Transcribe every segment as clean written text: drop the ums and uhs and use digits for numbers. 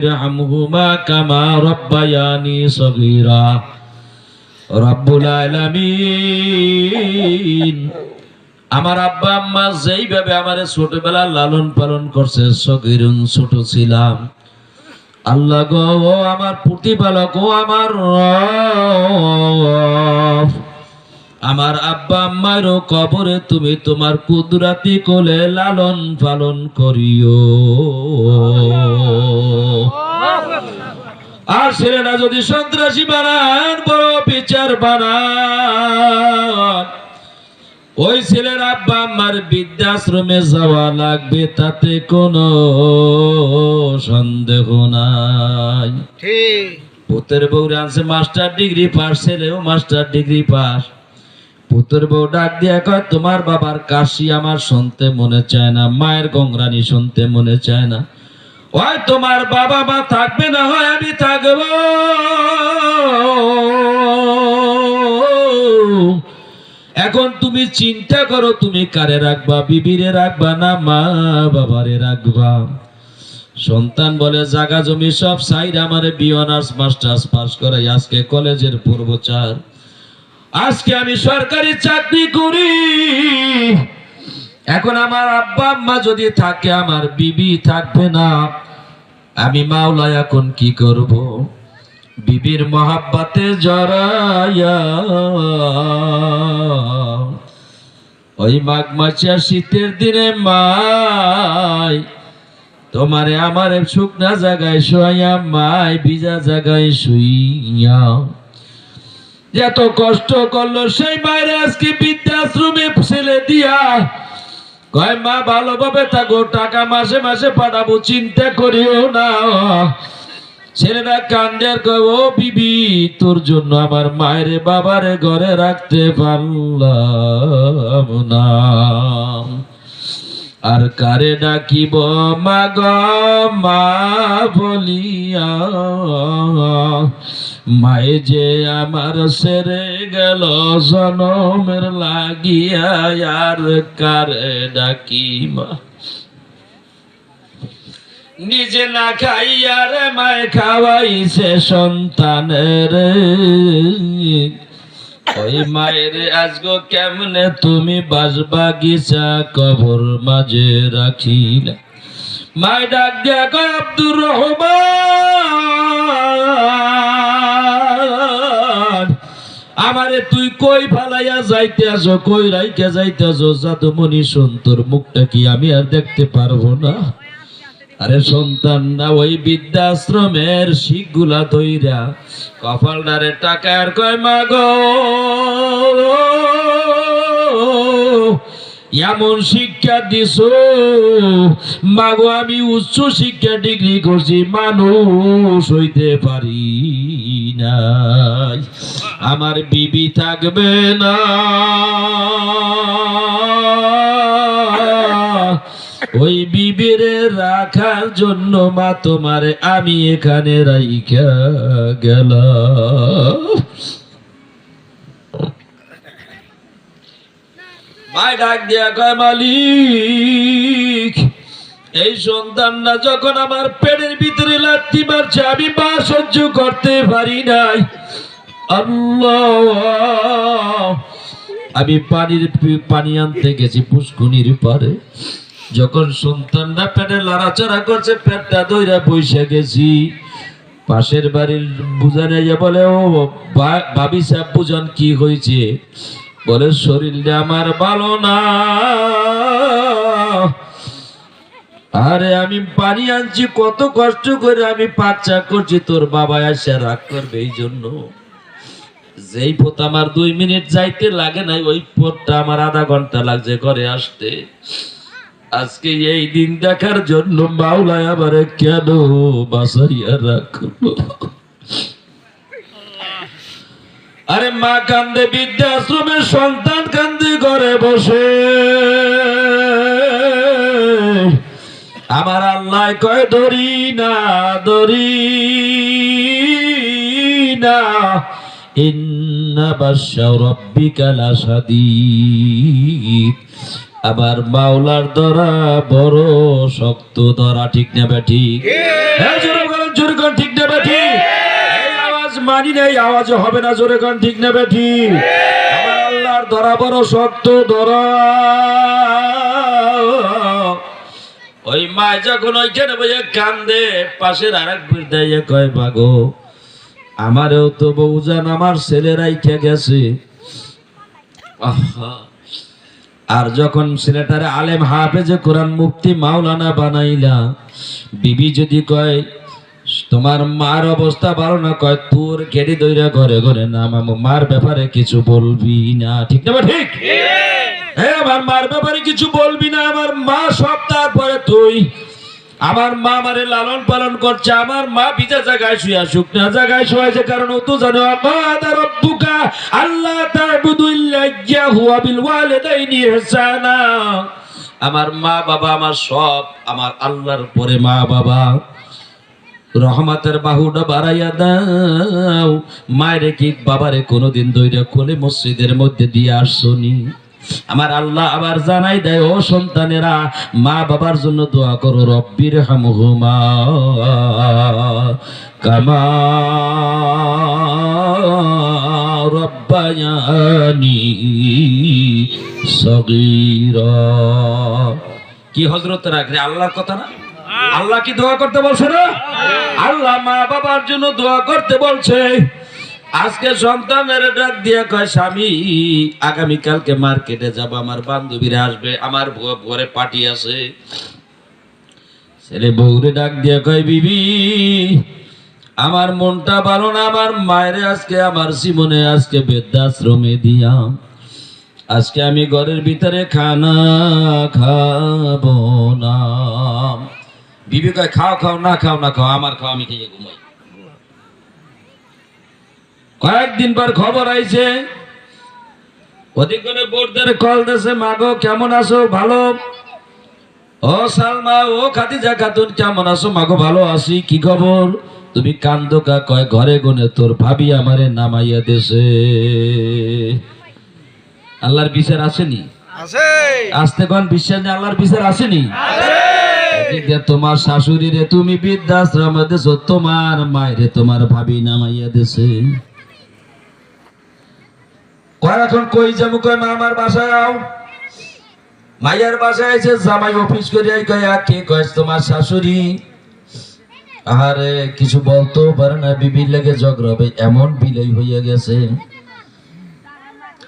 ইরহামহুমা কামা রাব্বায়ানি সগীরা। রব্বুল আলামিন, আমার আব্বা আম্মা যেইভাবে আমারে ছোটবেলা লালন পালন করছে, সগীরুন ছোট ছিলাম, আল্লাহ গো ও আমার প্রতিপালক, ও আমার রব, আমার আব্বা আম্মারও কবরে তুমি তোমার কুদরতি কোলে লালন পালন করিও। আর ছেলেরা যদি সন্ত্রাসী বানান, বড় বিচার বানান, ওই ছেলের আব্বা আম্মার বৃদ্ধাশ্রমে যাওয়া লাগবে, তাতে কোনো সন্দেহ নাই। পুতের বউ আনছে মাস্টার ডিগ্রি পাস, ছেলেও মাস্টার ডিগ্রি পাস। পুত্র বউ ডাক দিয়া কয়, তোমার বাবার কাশি আমার শুনতে মনে চায় না, মায়ের গংরানি শুনতে মনে চায় না। ওই তোমার বাবা মা থাকবে না, হয় আমি থাকবো। এখন তুমি চিন্তা করো, তুমি কারে রাখবা, বিবিরে রাখবা না মা বাবারে রাখবা? সন্তান বলে, জাগা জমি সব সাইড আমারে বিঅনার্স মাস্টার্স পাস করাই আজকে কলেজের পূর্বচার, আজকে আমি সরকারি চাকরি করি। এখন আমার আব্বা আম্মা যদি থাকে, আমার বিবি থাকবে না, আমি মাওলা এখন কি করব? বিবির মহাব্বাতে জড়াইয়া ওই মাঘ মাসিয়া শীতের দিনে মাই তোমারে আমারে শুকনা জায়গায় শুয়াইয়া, মাই ভিজা জায়গায় শুইয়া এত কষ্ট করলো, সেই মায়ের আজকে বৃদ্ধাশ্রমে ফেলে দিয়া কয়, মা ভালোভাবে থাকো, টাকা মাসে মাসে পাঠাবো, চিন্তা করিও না। ছেলেরা কান্দে আর কয়, ও বিবি, তোর জন্য আমার মায়ের বাবারে ঘরে রাখতে পারলাম না, আর কারে ডাকিব মা গো মা বলিয়া, মায়ে যে আমার সেরে গেল জনমের লাগিয়া, আর কারে ডাকি মা? নিজে না খাইয়া রে মায়ে খাওয়াইছে সন্তানের, ওই মায়ের আজগো কেমনে তুমি বাসবাগিচা কবর মাঝে রাখিলা? মায় ডাক দিয়া কয়, আব্দুর রহমান, আমারে তুই কই ফালাইয়া যাইতে আছো, কই রাইকে যাইতে আছো? জাদুমণি সন্তর মুখটা কি আমি আর দেখতে পারবো না? আরে সন্তান না, ওই বৃদ্ধাশ্রমের শিখগুলা ধইরা কপালদারে টাকার কয়, মা গো এমন শিক্ষা দিছো, মাগো আমি উচ্চ শিক্ষা ডিগ্রি করছি, মানুষ হইতে পারি নাই, আমার বিবি থাকবে না, ওই বিবিরে রাখার জন্য মা তোমারে আমি এখানে রাইখা গেলাম। মাই ডাক দিয়া কয়, মালিক, এই সন্তানরা যখন আমার পেটের ভিতরে লাথি মারছে, আমি মা সহ্য করতে পারি নাই। আল্লাহ, আমি পানি আনতে গেছি পুষ্কুনির পারে, যখন সন্তানরা পেটে লড়াচড়া করছে, পেটটা ধইরা বসে গেছি। পাশের বাড়ির বুঝানে বলে, ও ভাবি সাহেব বুঝান কি হয়েছে? বলে, শরীরটা আমার ভালো না, আরে আমি পানি আনছি কত কষ্ট করে, আমি পাচ্চা করছি, তোর বাবা এসে রাগ করবে এই জন্য। যেই পথ আমার 2 মিনিট যাইতে লাগে নাই, ওই পথটা আমার আধা ঘন্টা লাগছে ঘরে আসতে। আজকে এই দিন দেখার জন্য মাওলা আমারে কেন বাঁচাইয়া রাখলো? আরে মা কান্দে বৃদ্ধাশ্রমের, সন্তান কান্দে ঘরে বসে, আমার আল্লাহ কয়, ধরি না ধরি না, ইন্না বাশশা রাব্বিকা লাশাদীদ, আবার মাওলার ধরা বড় শক্ত ধরা, ঠিক না ঠিক? জোরে বলেন, জোরে কোন ঠিক না ঠিক? এই আওয়াজ মানি না, এই আওয়াজ হবে না, জোরে কোন ঠিক না ঠিক? আমার আল্লাহর ধরা বড় শক্ত ধরা। ওই মা যখন ওইখানে বসে কান্দে, পাশের আরেক বৃদ্ধাইয়া কয়, মাগো আমারও তো বউজান আমার ছেলেরাই খেয়ে গেছে। আর যখন ছেলেটারে আলেম হাফেজে কোরআন মুফতি মাওলানা বানাইলা, বিবি যদি কয় তোমার মার অবস্থা ভালো না, কয় তোর গেড়ি দইরা ঘরে ঘরে না, মার ব্যাপারে কিছু বলবি না, ঠিক না ঠিক? হ্যাঁ, আমার মার ব্যাপারে কিছু বলবি না, আমার মা সব, তারপরে তুই। আমার মা আমারে লালন পালন করছে, আমার মা ভিজা জায়গায় শুয়া শুকনা জায়গায় শুয়েছে, কারণ ও তো জানো রব্বুকা আল্লাহ তা'বুদু ইল্লা ইয়্যাহু ওয়া বিল ওয়ালিদাইনি ইহসানা। আমার মা বাবা আমার সব, আমার আল্লাহর পরে মা বাবা। রহমতের বাহুটা বাড়াইয়া দাও। মায়েরে কি বাবারে কোনোদিন দইরা কোলে মসজিদের মধ্যে দিয়ে আসছনি? আমার আল্লাহ আবার জানাই দেয়, ও সন্তানেরা মা বাবার জন্য দোয়া করো, রব্বির হামহুমা কামা রব্বায়ানি সগীরা। কি হযরত রাখলে আল্লাহর কথা না? আল্লাহ কি দোয়া করতে বলছে না? আল্লাহ মা বাবার জন্য দোয়া করতে বলছে। আজকে সন্তানের ডাক দিয়ে কয়, স্বামী আগামীকালকে মার্কেটে যাব, আমার বান্ধবীরা আসবে, আমার ঘরে পার্টি আছে। ছেলে বউরে ডাক দিয়ে কয়, বিবি আমার মনটা ভালো না, আমার মায়ের আজকে আমার জীবনে আজকে বৃদ্ধাশ্রমে দিয়া, আজকে আমি ঘরের ভিতরে খানা খাবো না। বিবি কয়, খাও খাও, না খাও না খাও, আমার খাও, আমি খেয়ে ঘুমাই। কয়েকদিন পর খবর আইছে, ওদিকে বোর্ডদের কল দিয়েছে, মাগো কেমন আছো? ভালো। ও সালমা, ও খাদিজা খাতুন কেমন আছো? মাগো ভালো আছি। কি খবর? তুমি কান্দো কা? কয় ঘরে গনে তোর ভাবি আমারে নামাইয়া দেশে। আল্লাহর বিচার আসেনি? আসতে কোন বিশ্বাস নেই, আল্লাহর বিচার আসেনি? তোমার শাশুড়ি রে তুমি বৃদ্ধাশ্রমে দেছো, তোমার মায়েরে তোমার ভাবি নামাইয়া দেশে। কয় এখন কই যাবো? কয় মা আমার বাসায় আও। মাইয়ার বাসায় এসে জামাই অফিস করে কয়, কে? কয় তোমার শাশুড়ি। আরে কিছু বলতেও পারে না, বিবির লেগে ঝগড়া হবে, এমন বিলাই হইয়া গেছে।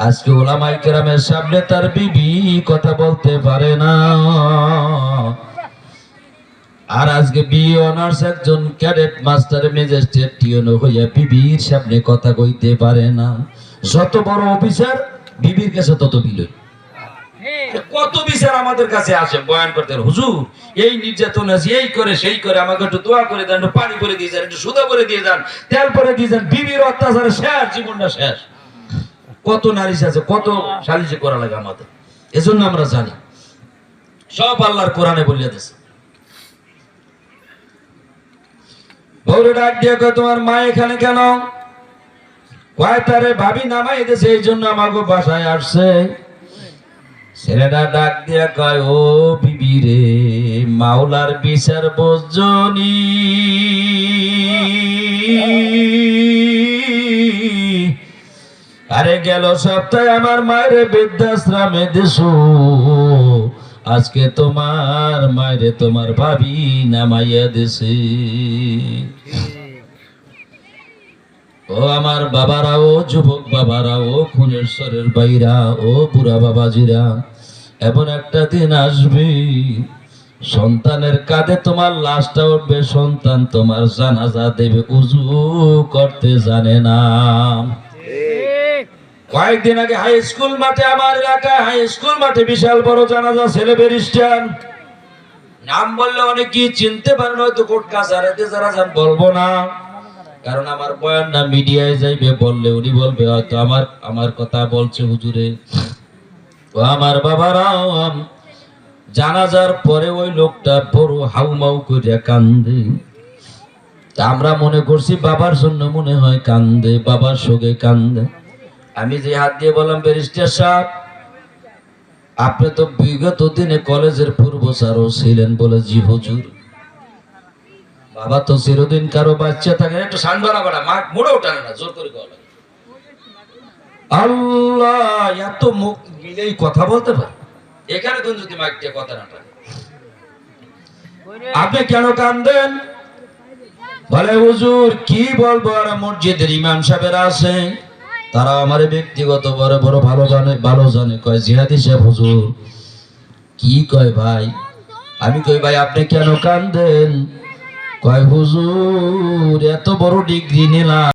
আজকে ওলামায়ে কেরামের সামনে তার বিবি কথা বলতে পারে না। আর আজকে বিএ অনার্স একজন ক্যাডেট মাস্টার ম্যাজিস্ট্রেট টিওনো হইয়া বিবির সামনে কথা কইতে পারে না। যত বড় অফিসার বিবির কাছে তত বিলই। কত বিচার আমাদের কাছে আসে বয়ান করতে, হুজুর এই নির্যাতন আছে, এই করে সেই করে, আমাকে একটু দোয়া করে দেন, একটু পানি করে দিয়ে যান, একটু সুদা করে দিয়ে যান, তেল করে দিয়ে যান। বিবির অত্যাচারে শেষ, জীবনটা শেষ। কত নালিশ আছে, কত সালিশি করা লাগে আমাদের। এজন্য আমরা জানি সব আল্লাহর কোরআনে বলিয়া দিয়েছে। বউরে ডাক দিয়ে কয়, তোমার মা এখানে কেন? কয় তারে ভাবি নামাই দিয়েছে, এই জন্য আমাকে বাসায় আসছে। ছেলেটা ডাক দিয়ে কয়, ও বিবি রে, মাওলার বিচার বুঝনি। আরে গেল সপ্তাহে আমার মায়ের বৃদ্ধাশ্রমে দেশো, আজকে তোমার মায়েরে তোমার ভাবি নামাইয়া দেশে। ও আমার বাবারাও, যুবক বাবারাও, খুনের স্বরের বাইরা, ও বুড়া বাবাজিরা, এমন একটা দিন আসবে সন্তানের কাঁধে তোমার লাশটা উঠবে, সন্তান তোমার জানাজা দেবে, উজু করতে জানে না। কয়েকদিন আগে হাই স্কুল মাঠে, আমার এলাকায় হাই স্কুল মাঠে বিশাল বড় জানাজা, ছেলে ব্যারিস্টার। নাম বললে অনেকেই চিনতে পারেন, হয়তো কোর্ট কাছারিতে যারা যান বলবো না, কারণ আমার বয়ান না মিডিয়ায় যাইবে, বললে উনি বলবে হয়তো আমার কথা বলছে হুজুরে। তো আমার বাবারাও জানাজার পরে ওই লোকটা বড় হাউমাউ করে কান্দে। আমরা মনে করছি বাবার জন্য মনে হয় কান্দে, বাবার শোকে কান্দে। আমি যে হাত দিয়ে বললাম, ব্যারিস্টার সাহেব আপনি তো বিগত দিনে কলেজের পূর্ব স্যারও ছিলেন বলে। জি হুজুর। বাবা তো চিরদিন কারো বাচ্চা থাকে একটু সান বাড়া মা মোড়েও টানে না, জোর করে গলা। আল্লাহ, এত মুখ মিলেই কথা বলতে পারে এখানে কোন যদি মাইকটা কথা না টানে। আপনি কেন কান্দেন? বলে হুজুর কি বলবো, আর মসজিদের ইমাম সাহেবেরা আছে, তারা আমার ব্যক্তিগত বড় বড় ভালো জানে। কয় জিহাদি সাহেব হুজুর। কি কয় ভাই? আমি কই ভাই আপনি কেন কান্দেন? কয় হুজুর এত বড় ডিগ্রি নিলাম,